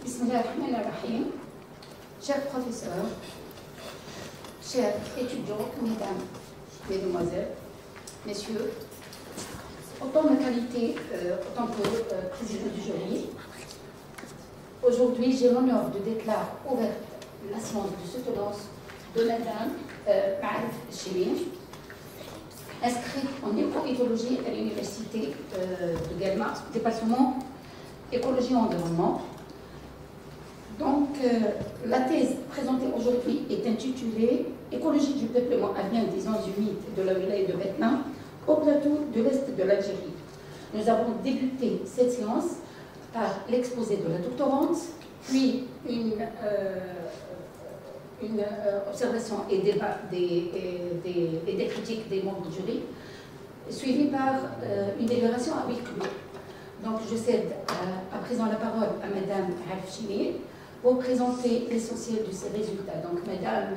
Bismillahirrahmanirrahim. Chers professeurs, chers étudiants, mesdames, mesdemoiselles, messieurs, en tant que qualité, en tant que président du jury, aujourd'hui j'ai l'honneur de déclarer ouverte la séance de soutenance de madame Maarif Chemine, inscrite en éco-écologie à l'université de Guelma, département écologie et environnement. Donc, la thèse présentée aujourd'hui est intitulée « Écologie du peuplement algérien des zones humides de la wilaya de Batna au plateau de l'Est de l'Algérie ». Nous avons débuté cette séance par l'exposé de la doctorante, puis une observation et débat des critiques des membres du jury, suivie par une délibération à huis clos. Donc, je cède à présent la parole à Madame Maarif Chemine pour présenter l'essentiel de ces résultats. Donc, Madame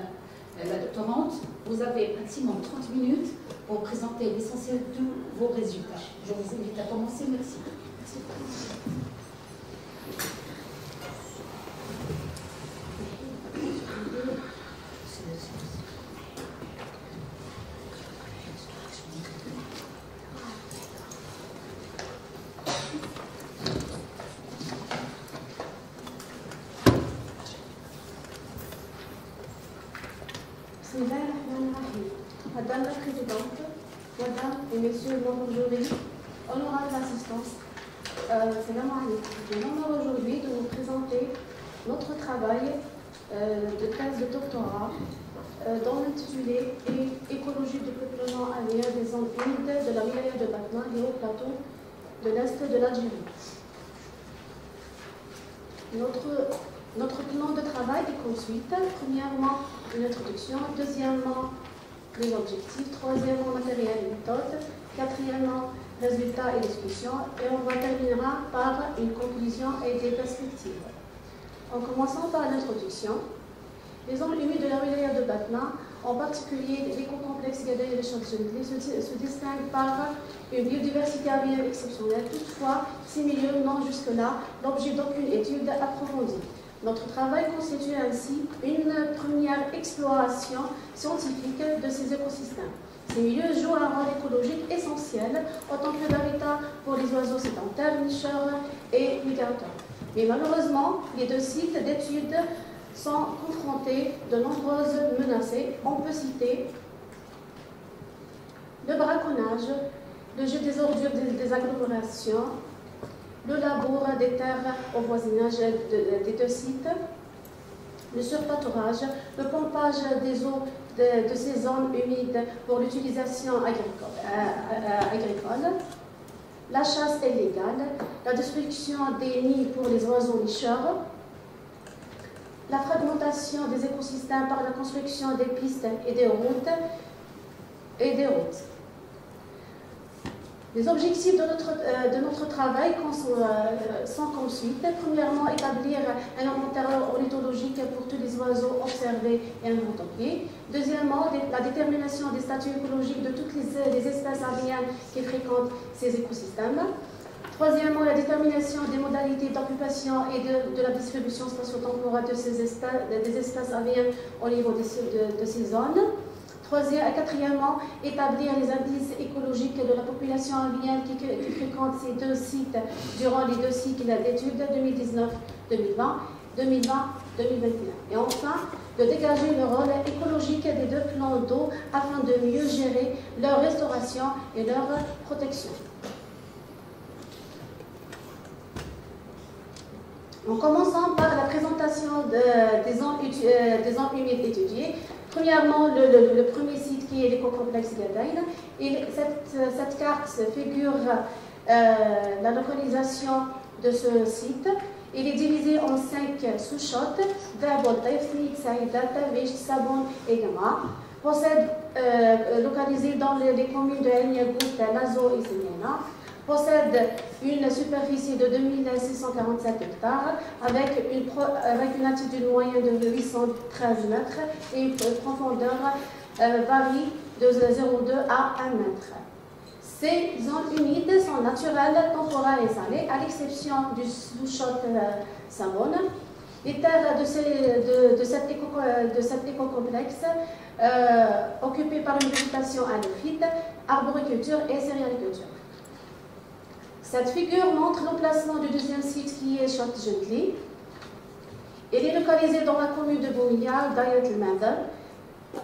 la doctorante, vous avez maximum 30 minutes pour présenter l'essentiel de vos résultats. Je vous invite à commencer. Merci. Madame la Présidente, Mesdames et Messieurs les membres du jury, honorable assistance, c'est l'honneur aujourd'hui de vous présenter notre travail de thèse de doctorat dont l'intitulé est Écologie du peuplement algérien des zones humides de la wilaya de Batna et au plateau de l'Est de l'Algérie. Notre plan de travail est comme suit. Premièrement, une introduction. Deuxièmement, les objectifs. Troisièmement, matériel et méthode. Quatrièmement, résultats et discussions. Et on terminera par une conclusion et des perspectives. En commençant par l'introduction, les zones humides de la wilaya de Batna, en particulier l'écocomplexe Gadaï et les Champs-Élysées, se distinguent par une biodiversité aérienne exceptionnelle. Toutefois, ces milieux n'ont jusque-là l'objet d'aucune étude approfondie. Notre travail constitue ainsi une première exploration scientifique de ces écosystèmes. Ces milieux jouent un rôle écologique essentiel en tant que d'habitat pour les oiseaux sédentaires, nicheurs et migrateurs. Mais malheureusement, les deux sites d'études sont confrontés de nombreuses menaces. On peut citer le braconnage, le jeu des ordures des agglomérations, le labour des terres au voisinage des deux sites, le surpâturage, le pompage des eaux de ces zones humides pour l'utilisation agricole, la chasse illégale, la destruction des nids pour les oiseaux nicheurs, la fragmentation des écosystèmes par la construction des pistes et des routes. Les objectifs de notre travail sont comme suit. Premièrement, établir un inventaire ornithologique pour tous les oiseaux observés et inventoriés. Deuxièmement, la détermination des statuts écologiques de toutes les espèces aviennes qui fréquentent ces écosystèmes. Troisièmement, la détermination des modalités d'occupation et de la distribution spatio-temporelle des espèces aviennes au niveau de ces zones. Quatrièmement, établir les indices écologiques de la population avienne qui fréquente ces deux sites durant les deux cycles d'études 2019-2020, 2020-2021. Et enfin, de dégager le rôle écologique des deux plans d'eau afin de mieux gérer leur restauration et leur protection. En commençant par la présentation des zones humides étudiées. Premièrement, le premier site qui est l'écocomplexe Gadaïn. Cette carte figure la localisation de ce site. Il est divisé en 5 sous-shots, Verbol, Taïfni, Saïda, Tavish, Saboun et Gama. Possède, localisé dans les communes de El Yagout, Lazo et Sémiana. Possède une superficie de 2647 hectares avec une altitude moyenne de 813 mètres et une profondeur varie de 0,2 à 1 mètre. Ces zones humides sont naturelles, temporales et salées, à l'exception du sous-shot Savone. Les terres de cet écocomplexe occupées par une végétation halophyte, arboriculture et céréaliculture. Cette figure montre l'emplacement du deuxième site qui est Chott-Gently. Il est localisé dans la commune de Boumiya, Dayat-el-Mendel,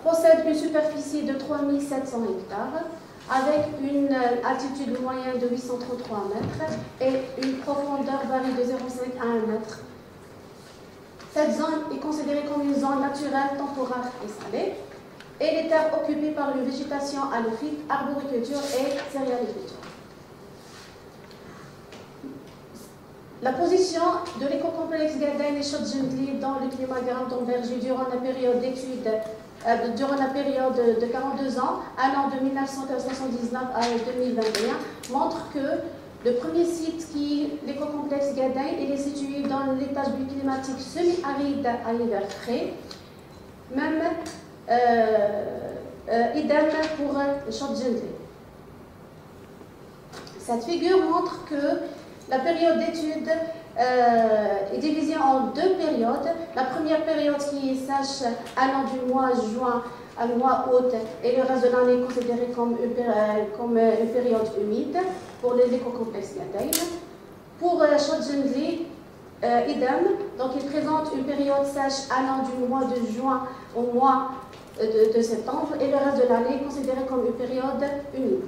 possède une superficie de 3700 hectares avec une altitude moyenne de 833 mètres et une profondeur varie de 0,5 à 1 mètre. Cette zone est considérée comme une zone naturelle, temporaire et salée, et les terres occupées par une végétation halophyte, arboriculture et céréaliculture. La position de l'écocomplexe Ghadaïn et Chott-Gently dans le climat Garant-Berger durant la période d'études, durant la période de 42 ans, allant de 1979 à 2021, montre que le premier site l'écocomplexe Ghadaïn, il est situé dans l'étage climatique semi-aride à hiver frais, même idem pour Chott-Gently. Cette figure montre que la période d'étude est divisée en deux périodes. La première période qui est sèche allant du mois juin à mois août et le reste de l'année considéré comme une période humide pour l'écocomplexe Ghadaïn. Pour Chott-Gently, idem, donc il présente une période sèche allant du mois de juin au mois de septembre et le reste de l'année considéré comme une période humide.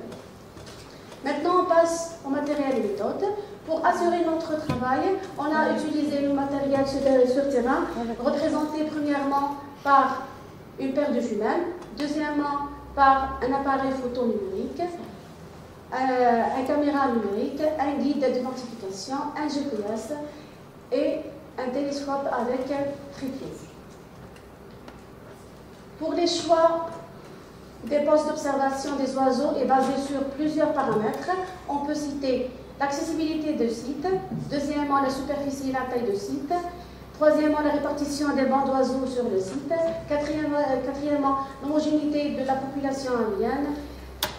Maintenant, on passe au matériel et méthode. Pour assurer notre travail, on a utilisé le matériel sur terrain, représenté premièrement par une paire de jumelles, deuxièmement par un appareil photo numérique, une caméra numérique, un guide d'identification, un GPS et un télescope avec trépied. Pour les choix des postes d'observation des oiseaux est basé sur plusieurs paramètres. On peut citer l'accessibilité du site, deuxièmement la superficie et la taille du site, troisièmement la répartition des bancs d'oiseaux sur le site, quatrièmement l'homogénéité de la population avienne,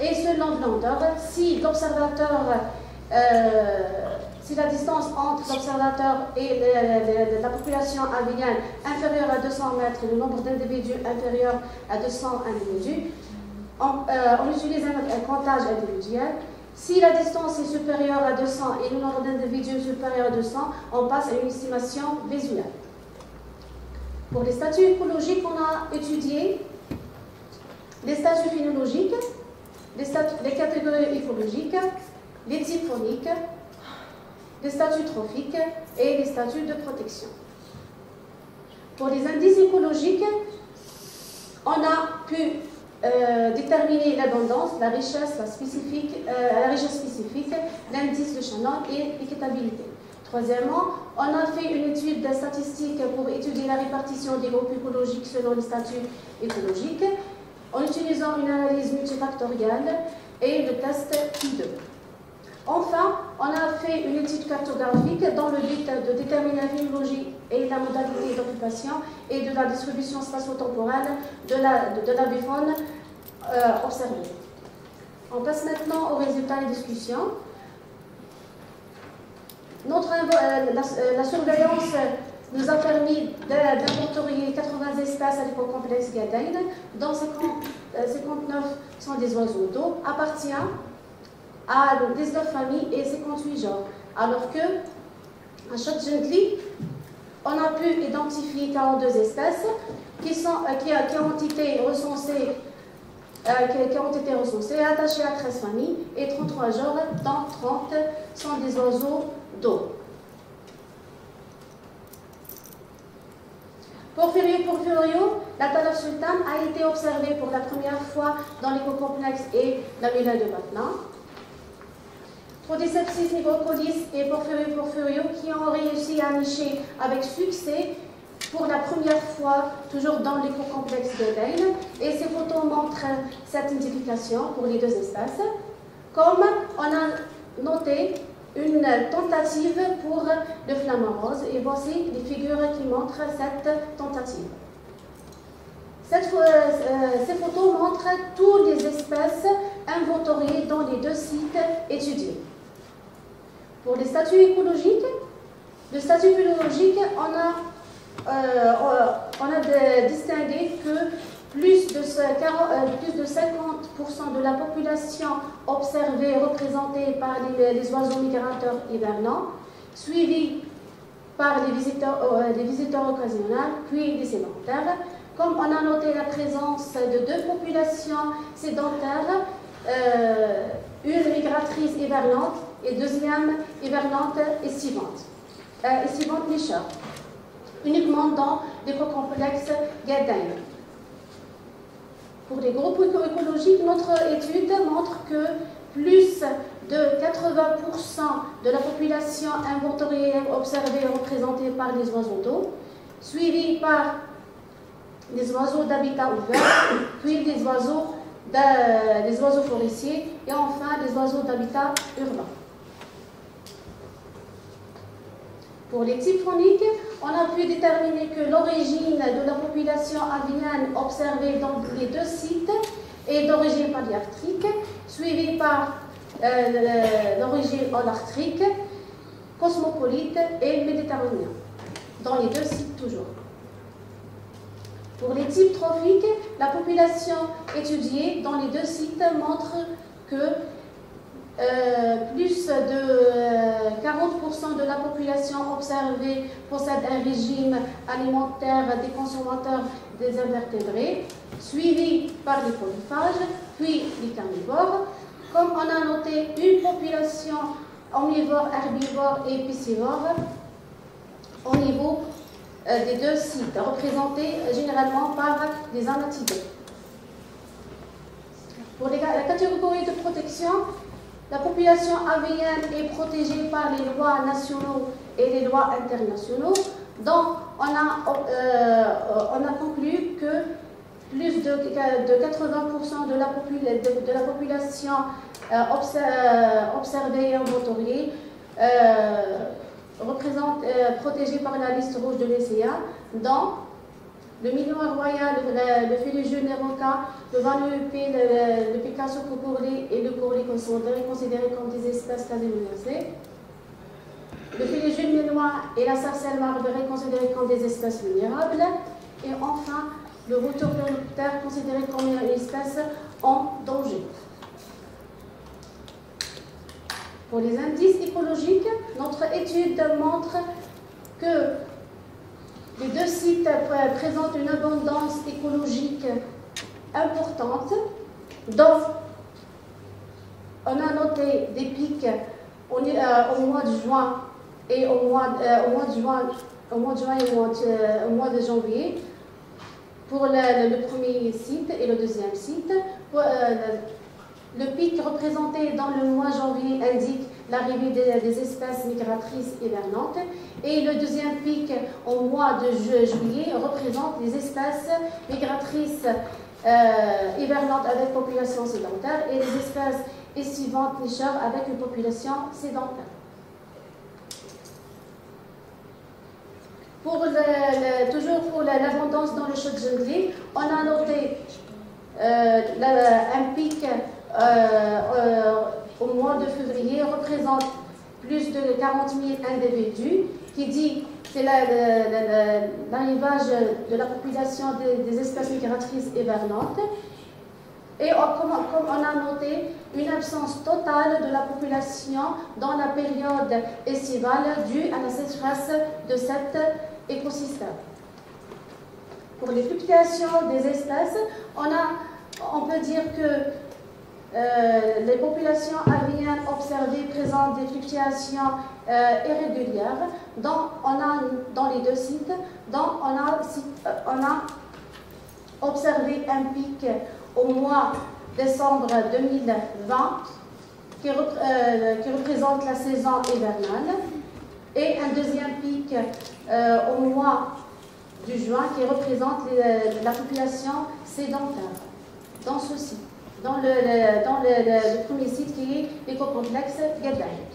et selon l'endroit, si la distance entre l'observateur et la population avienne inférieure à 200 mètres, le nombre d'individus inférieur à 200 individus, on utilise un comptage individuel. Si la distance est supérieure à 200 et le nombre d'individus supérieur à 200, on passe à une estimation visuelle. Pour les statuts écologiques, on a étudié les statuts phénologiques, les catégories écologiques, les types phoniques, les statuts trophiques et les statuts de protection. Pour les indices écologiques, on a pu déterminer l'abondance, la richesse spécifique, l'indice de Shannon et l'équitabilité. Troisièmement, on a fait une étude statistique pour étudier la répartition des groupes écologiques selon les statuts écologiques, en utilisant une analyse multifactorielle et le test Pi2. Enfin, on a fait une étude cartographique dans le but de déterminer la phénologie et la modalité d'occupation et de la distribution spatio-temporelle de la bifaune observée. On passe maintenant aux résultats des discussions. La surveillance nous a permis d'inventorier 80 espèces à l'écocomplexe Ghadaïn, dont 59 sont des oiseaux d'eau, appartient à 19 familles et 58 genres. Alors que à Chott-Gently, on a pu identifier 42 espèces qui ont été recensées et attachées à 13 familles et 33 genres, dont 30 sont des oiseaux d'eau. Porphyrio, la Talaf sultane, a été observée pour la première fois dans l'écocomplexe et la wilaya de Batna. Prodicepsis nigrocolis et Porphyrio qui ont réussi à nicher avec succès pour la première fois, toujours dans l'écocomplexe de Ghadaïn. Et ces photos montrent cette identification pour les deux espèces. Comme on a noté une tentative pour le flamant rose, et voici les figures qui montrent cette tentative. Ces photos montrent toutes les espèces inventoriées dans les deux sites étudiés. Pour les statuts écologiques, Le statut biologique, on a distingué que plus de 50% de la population observée représentée par les oiseaux migrateurs hivernants, suivis par les visiteurs occasionnels, puis les sédentaires. Comme on a noté la présence de deux populations sédentaires, une migratrice hivernante et deuxième hivernante estivante nicheur, uniquement dans l'écocomplexe Gadaïn. Pour les groupes écologiques, notre étude montre que plus de 80% de la population inventoriée observée est représentée par les oiseaux d'eau, suivis par les oiseaux d'habitat ouvert, puis les oiseaux forestiers et enfin les oiseaux d'habitat urbain. Pour les types phoniques, on a pu déterminer que l'origine de la population avienne observée dans les deux sites est d'origine paléarctique, suivie par l'origine holarctique, cosmopolite et méditerranéen, dans les deux sites toujours. Pour les types trophiques, la population étudiée dans les deux sites montre que plus de 40% de la population observée possède un régime alimentaire des consommateurs des invertébrés, suivi par les polyphages, puis les carnivores. Comme on a noté une population omnivore, herbivore et piscivore au niveau des deux sites, représentés généralement par des anatidés. Pour la catégorie de protection, la population avienne est protégée par les lois nationaux et les lois internationaux. Donc, on a conclu que plus de 80% de la population observée et inventoriée protégée par la liste rouge de l'ECA, dont le Minois royal, le Félicieux néroca, le Vanuatu, le Picasso cocourlé et le courlé considérés comme des espèces quasi menacées. Le Félicieux minois et la sarcelle marbrée considérés comme des espèces vulnérables. Et enfin, le retour plénoptère considéré comme une espèce en danger. Pour les indices écologiques, notre étude montre que les deux sites présentent une abondance écologique importante. Donc, on a noté des pics au mois de juin et au mois de janvier pour le premier site et le deuxième site. Le pic représenté dans le mois de janvier indique l'arrivée des espèces migratrices hivernantes et le deuxième pic au mois de juillet représente les espèces migratrices hivernantes avec population sédentaire et les espèces estivantes nicheurs avec une population sédentaire. Toujours pour l'abondance dans le choc junglé, on a noté un pic au mois de février représente plus de 40 000 individus, qui dit que c'est l'arrivage de la population des espèces migratrices hivernantes. Et comme on a noté, une absence totale de la population dans la période estivale due à la sécheresse de cet écosystème. Pour les fluctuations des espèces, on peut dire que les populations aviennes observées présentent des fluctuations irrégulières dans les deux sites. Donc, on a observé un pic au mois de décembre 2020 qui représente la saison hivernale et un deuxième pic au mois de juin qui représente la population sédentaire dans ce site. Dans le premier site qui est l'écocomplexe Gadaïn.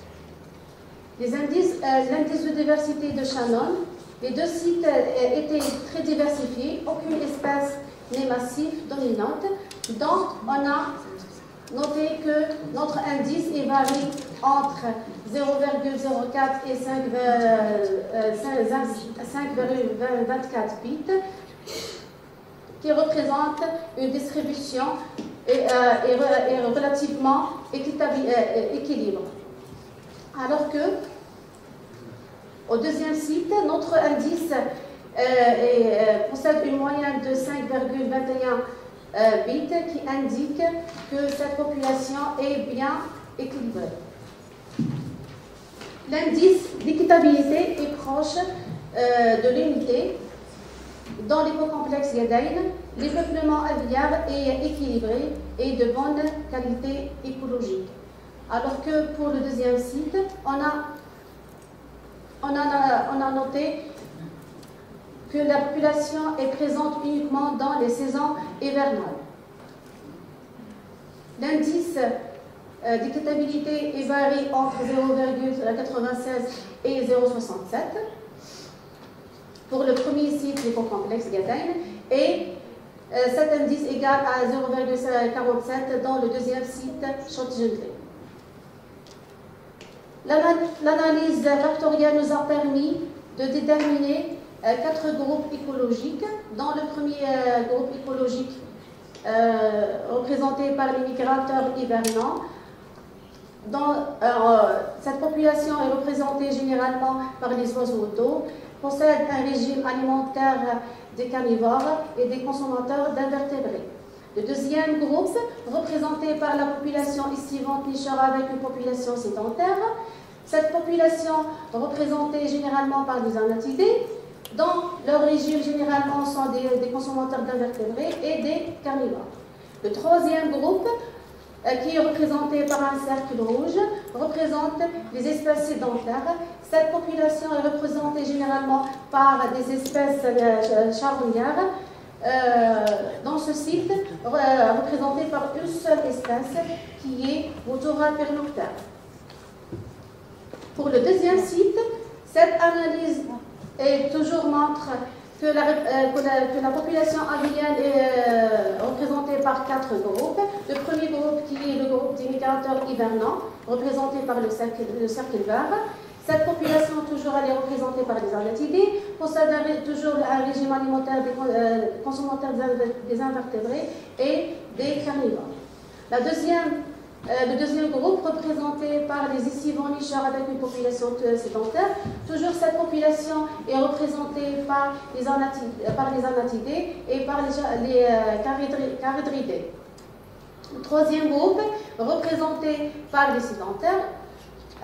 L'indice de diversité de Shannon, les deux sites étaient très diversifiés, aucune espèce n'est massive dominante, donc on a noté que notre indice est varié entre 0,04 et 5,24 bits, qui représente une distribution et relativement équilibrée. Alors que, au deuxième site, notre indice possède une moyenne de 5,21 bits qui indique que cette population est bien équilibrée. L'indice d'équitabilité est proche de l'unité. Dans l'écocomplexe Yadayn, l'épeuplement aviaire est équilibré et de bonne qualité écologique. Alors que pour le deuxième site, on a noté que la population est présente uniquement dans les saisons hivernales. L'indice d'équitabilité varie entre 0,96 et 0,67 pour le premier site l'écocomplexe Yadayn et cet indice égal à 0,47 dans le deuxième site Chott-Jindlé. L'analyse factorielle nous a permis de déterminer 4 groupes écologiques. Dans le premier groupe écologique représenté par les migrateurs hivernants, cette population est représentée généralement par les oiseaux d'eau, possède un régime alimentaire des carnivores et des consommateurs d'invertébrés. Le deuxième groupe, représenté par la population estivante nicheur avec une population sédentaire, cette population représentée généralement par des anatidés, dont leur régime généralement sont des consommateurs d'invertébrés et des carnivores. Le troisième groupe, qui est représenté par un cercle rouge, représente les espèces sédentaires. Cette population est représentée généralement par des espèces charognards. Dans ce site, représenté par une seule espèce qui est Motora pernocta. Pour le deuxième site, cette analyse toujours montre que la population avienne est représentée par 4 groupes. Le premier groupe qui est le groupe des migrateurs hivernants, représenté par le cercle vert. Cette population, toujours, elle est représentée par des anatidés, possède toujours un régime alimentaire des consommateurs des invertébrés et des carnivores. Le deuxième groupe, représenté par les estivants nicheurs avec une population sédentaire, toujours cette population est représentée par les anatidés et par les charidridés. Le troisième groupe, représenté par les sédentaires,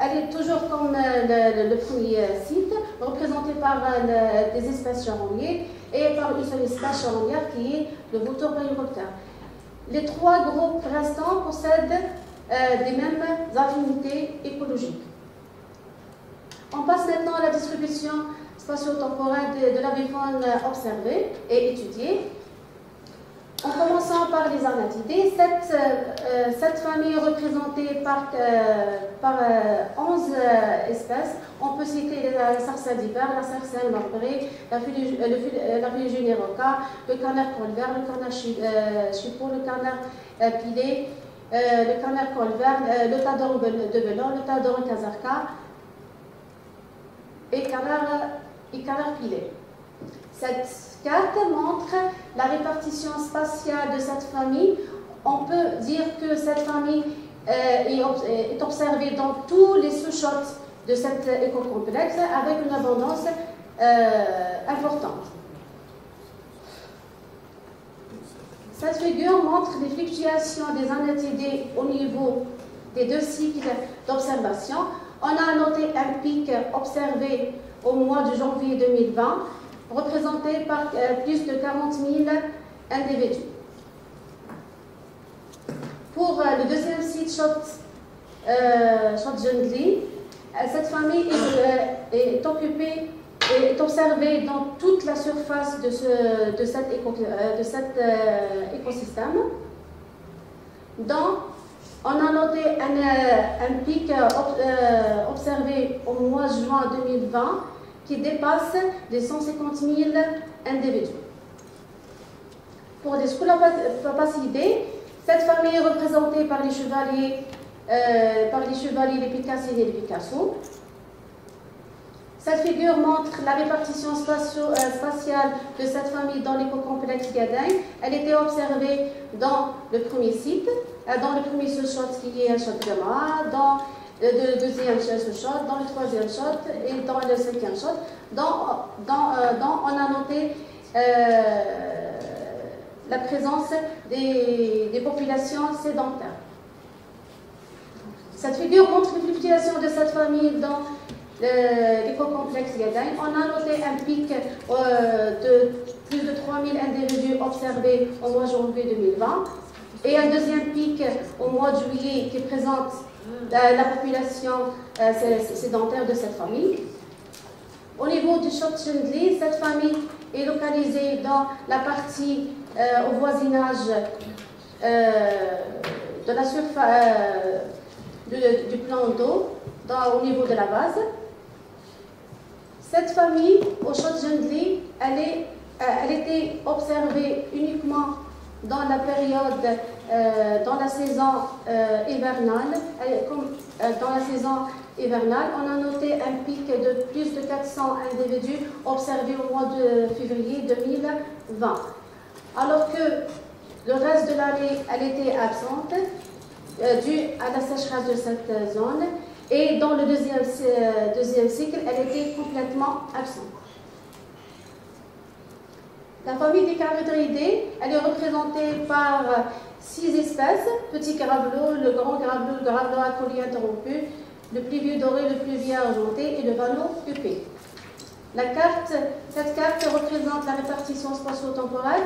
elle est toujours comme le premier site, représentée par des espèces charognards et par une seule espèce charognard qui est le vautour péricoptère. Les 3 groupes restants possèdent des mêmes affinités écologiques. On passe maintenant à la distribution spatio-temporelle de l'avifaune observée et étudiée. En commençant par les anatidés, cette famille est représentée par 11 espèces. On peut citer la sarcelle d'hiver, la sarcelle marbrée, la Phylogénie roca, le canard colvert, le canard chipot, le canard pilé, le canard colvert, le tador de Belon, le tador kazarka et canard pilé. Cette carte montre la répartition spatiale de cette famille. On peut dire que cette famille est observée dans tous les sous-shots de cet écocomplexe avec une abondance importante. Cette figure montre les fluctuations des anatidés au niveau des 2 cycles d'observation. On a noté un pic observé au mois de janvier 2020, représenté par plus de 40 000 individus. Pour le deuxième site Chott-Jindlé, cette famille est observée dans toute la surface de cet écosystème. On a noté un pic observé au mois de juin 2020 qui dépasse les 150 000 individus. Pour les Scolopacidae, cette famille est représentée par les chevaliers par les chevaliers, les Picassiers et les Picasso. Cette figure montre la répartition spatiale de cette famille dans l'éco-complexe Gadin. Elle était observée dans le premier site, dans le premier sous-shot qui est un shot Gamma, dans le deuxième sous-shot, dans le troisième shot et dans le cinquième shot. On a noté la présence des populations sédentaires. Cette figure montre les fluctuations de cette famille dans l'éco-complexe Gadin. On a noté un pic de plus de 3000 individus observés au mois de janvier 2020 et un deuxième pic au mois de juillet qui présente la population sédentaire de cette famille. Au niveau du Chott Chindli, cette famille est localisée dans la partie au voisinage de la surface du plan d'eau au niveau de la base. Cette famille, au Chott Chindli, elle était observée uniquement dans la période, dans la saison hivernale. Dans la saison hivernale, on a noté un pic de plus de 400 individus observés au mois de février 2020. Alors que le reste de l'année, elle était absente, due à la sécheresse de cette zone. Et dans le deuxième cycle, elle était complètement absente. La famille des Caradridés, elle est représentée par 6 espèces: petit gravelot, le grand gravelot, le gravelot à collier interrompu, le plus vieux doré, le plus vieux argenté et le vanneau huppé. Cette carte représente la répartition spatio-temporelle.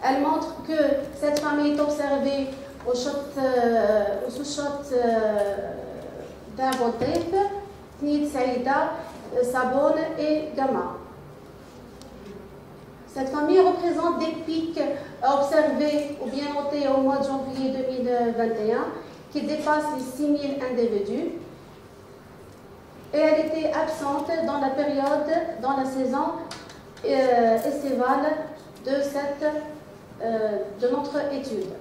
Elle montre que cette famille est observée au sous-shot d'Abontaif, Tnid Saïda, Sabone et Gamma. Cette famille représente des pics observés ou bien notés au mois de janvier 2021 qui dépassent les 6000 individus. Et elle était absente dans la période, dans la saison estivale de notre étude.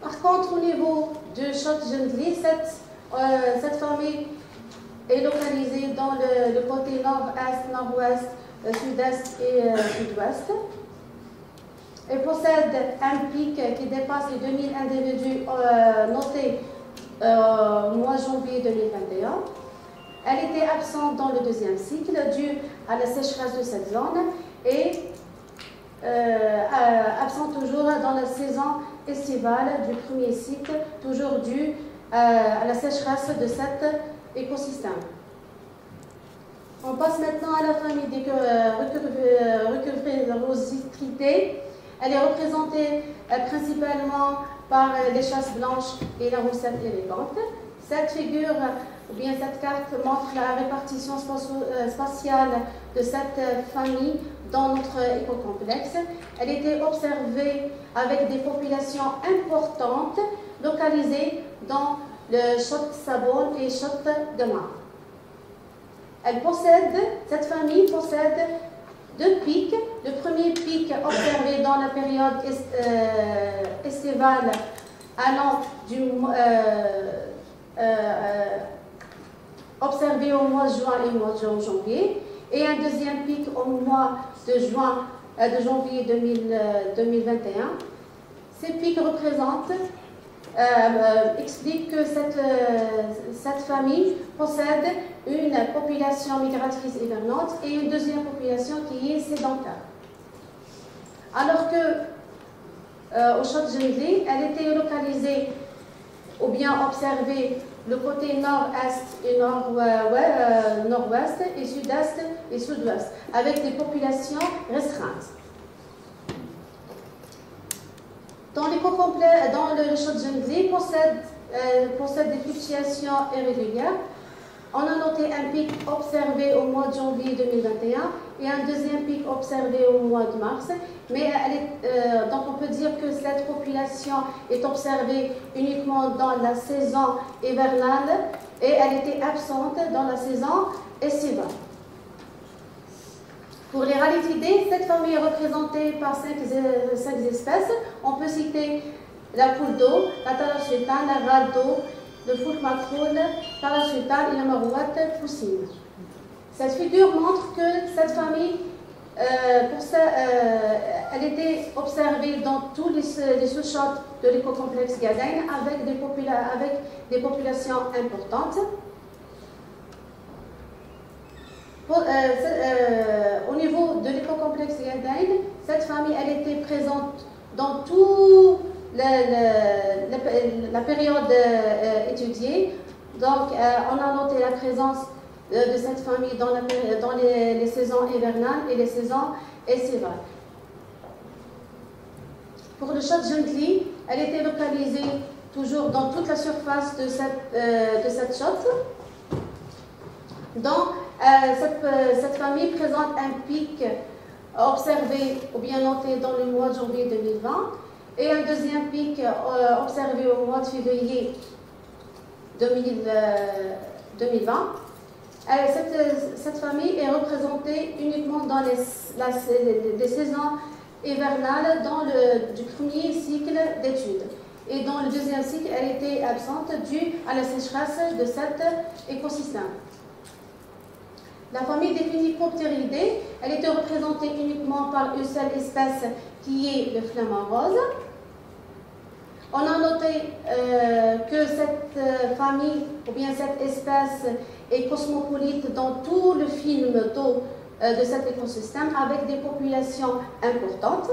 Par contre, au niveau du Chott Chindli, cette famille est localisée dans le côté nord-est, nord-ouest, sud-est et sud-ouest. Elle possède un pic qui dépasse les 2000 individus notés au mois de janvier 2021. Elle était absente dans le deuxième cycle dû à la sécheresse de cette zone et absente toujours dans la saison estivale du premier cycle, toujours dû à la sécheresse de cet écosystème. On passe maintenant à la famille des Recurvirositridés. Elle est représentée principalement par les chasses blanches et la roussette élégante. Cette figure, ou bien cette carte, montre la répartition spatiale de cette famille dans notre écocomplexe. Elle était observée avec des populations importantes localisées dans le Chott Sabone et Chott Gamma. Cette famille possède 2 pics. Le premier pic observé dans la période estivale allant observé au mois de juin et au mois de janvier, et un deuxième pic au mois de janvier 2021. Ces pics expliquent que cette famille possède une population migratrice hivernante et une deuxième population qui est sédentaire. Alors que au Chott Chindli, elle était localisée ou bien observée le côté nord-est et nord-ouest et sud-est et sud-ouest, avec des populations restreintes. Dans le Chott Chindli possède des fluctuations irrégulières. On a noté un pic observé au mois de janvier 2021 et un deuxième pic observé au mois de mars. Mais donc on peut dire que cette population est observée uniquement dans la saison hivernale et elle était absente dans la saison estivale. Pour les rallitidés, cette famille est représentée par 5 espèces. On peut citer la poule d'eau, la tala sultane, la rade d'eau, le foulque macroule, tala sultane et la marouette poussine. Cette figure montre que cette famille, elle était observée dans tous les sous-shots de l'écocomplexe Gadain avec des populations importantes. Au niveau de l'écocomplexe Gadain, cette famille elle était présente dans toute la période étudiée. Donc, on a noté la présence de cette famille dans les saisons hivernales et les saisons estivales. Pour le chat Gently, elle était localisée toujours dans toute la surface de cette chat. Cette famille présente un pic observé ou bien noté dans le mois de janvier 2020 et un deuxième pic observé au mois de février 2020. Cette famille est représentée uniquement dans les saisons hivernales du premier cycle d'études. Et dans le deuxième cycle, elle était absente due à la sécheresse de cet écosystème. La famille des Phénicoptéridés, elle était représentée uniquement par une seule espèce qui est le flamant rose. On a noté que cette famille, ou bien cette espèce, est cosmopolite dans tout le film d'eau de cet écosystème avec des populations importantes.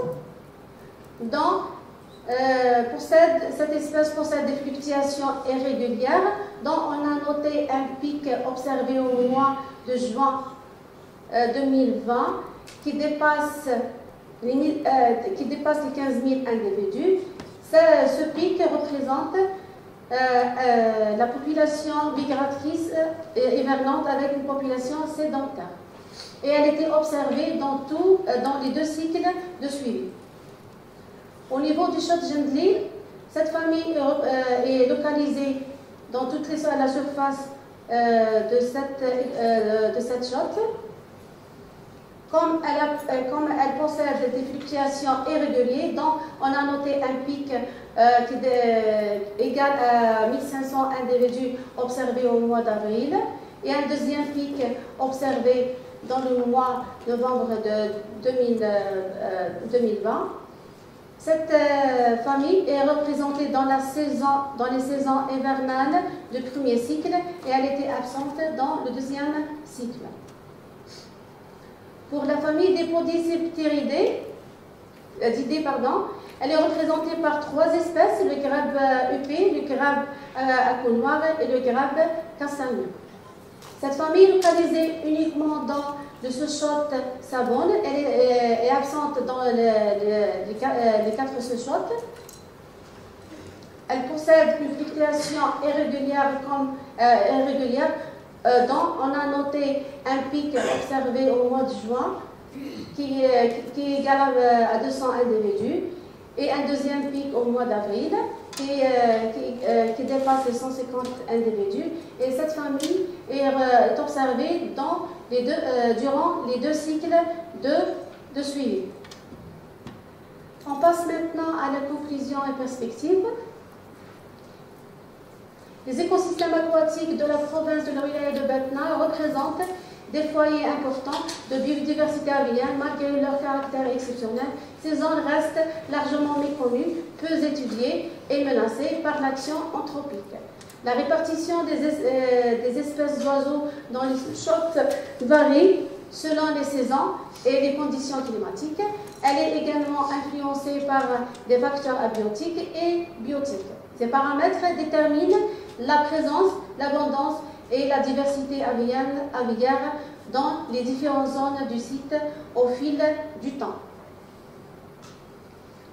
Pour cette espèce possède des fluctuations irrégulières, dont on a noté un pic observé au mois de juin 2020 qui dépasse les 15 000 individus. Ce pic représente la population migratrice hivernante avec une population sédentaire. Et elle était observée dans les 2 cycles de suivi. Au niveau du chat Gently, cette famille est localisée dans toute la surface de cette chat. Comme elle possède des fluctuations irrégulières, donc on a noté un pic qui est égal à 1500 individus observés au mois d'avril et un deuxième pic observé dans le mois de novembre de 2020. Cette famille est représentée dans les saisons hivernales du premier cycle et elle était absente dans le deuxième cycle. Pour la famille des Podiciptéridés, elle est représentée par 3 espèces, le crabe huppé, le crabe à queue noire et le crabe castagneux. Cette famille est localisée uniquement dans le sous-shot Savone. Elle est absente dans les 4 sous-shots. Elle possède une fluctuation irrégulière dont on a noté un pic observé au mois de juin qui est égal à 200 individus et un deuxième pic au mois d'avril qui dépasse les 150 individus. Et cette famille est observée durant les 2 cycles de suivi. On passe maintenant à la conclusion et perspective. Les écosystèmes aquatiques de la province de la wilaya de Batna représentent des foyers importants de biodiversité aviaire. Malgré leur caractère exceptionnel, ces zones restent largement méconnues, peu étudiées et menacées par l'action anthropique. La répartition des espèces d'oiseaux dans les sous-shots varie selon les saisons et les conditions climatiques. Elle est également influencée par des facteurs abiotiques et biotiques. Ces paramètres déterminent la présence, l'abondance et la diversité aviaire dans les différentes zones du site au fil du temps.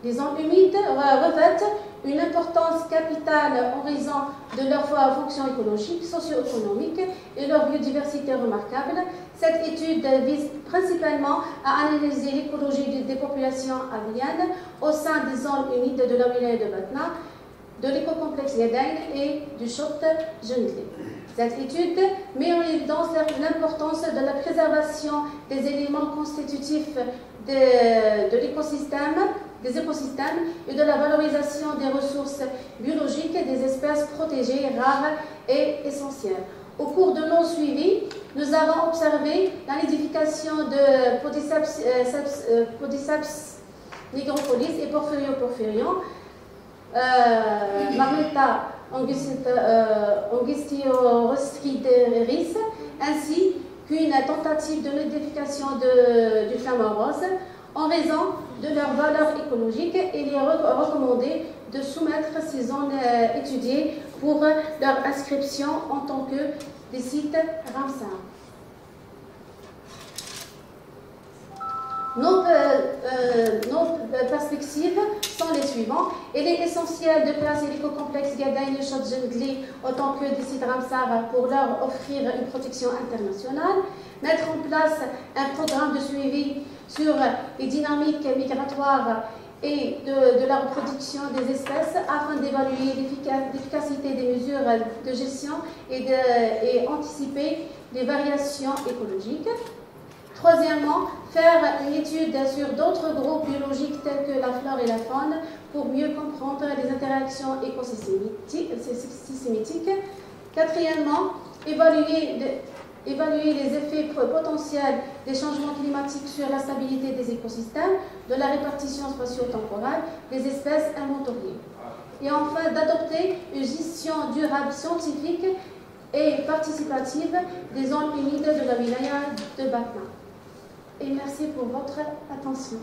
Les zones humides revêtent une importance capitale en raison de leur fonction écologique, socio-économique et leur biodiversité remarquable. Cette étude vise principalement à analyser l'écologie des populations aviennes au sein des zones humides de la wilaya de Batna, de l'écocomplexe Gadain et du chat Gently. Cette étude met en évidence l'importance de la préservation des éléments constitutifs des écosystèmes et de la valorisation des ressources biologiques des espèces protégées, rares et essentielles. Au cours de nos suivis, nous avons observé la nidification de Podiceps nigropholis et Porphyrion, Marmetta angustiorostridéris, ainsi qu'une tentative de nidification du flamant rose. En raison de leur valeur écologique, il est recommandé de soumettre ces zones étudiées pour leur inscription en tant que des sites Ramsar. Nos perspectives sont les suivantes. Il est essentiel de placer l'éco-complexe Gadaïn et Chod-Jengli en tant que des sites Ramsar pour leur offrir une protection internationale, mettre en place un programme de suivi sur les dynamiques migratoires et de la reproduction des espèces afin d'évaluer l'efficacité des mesures de gestion et anticiper les variations écologiques. Troisièmement, faire une étude sur d'autres groupes biologiques tels que la flore et la faune pour mieux comprendre les interactions écosystémiques. Quatrièmement, évaluer les effets potentiels des changements climatiques sur la stabilité des écosystèmes, de la répartition spatio-temporelle des espèces inventoriées. Et enfin, d'adopter une gestion durable scientifique et participative des zones humides de la wilaya de Batna. Et merci pour votre attention.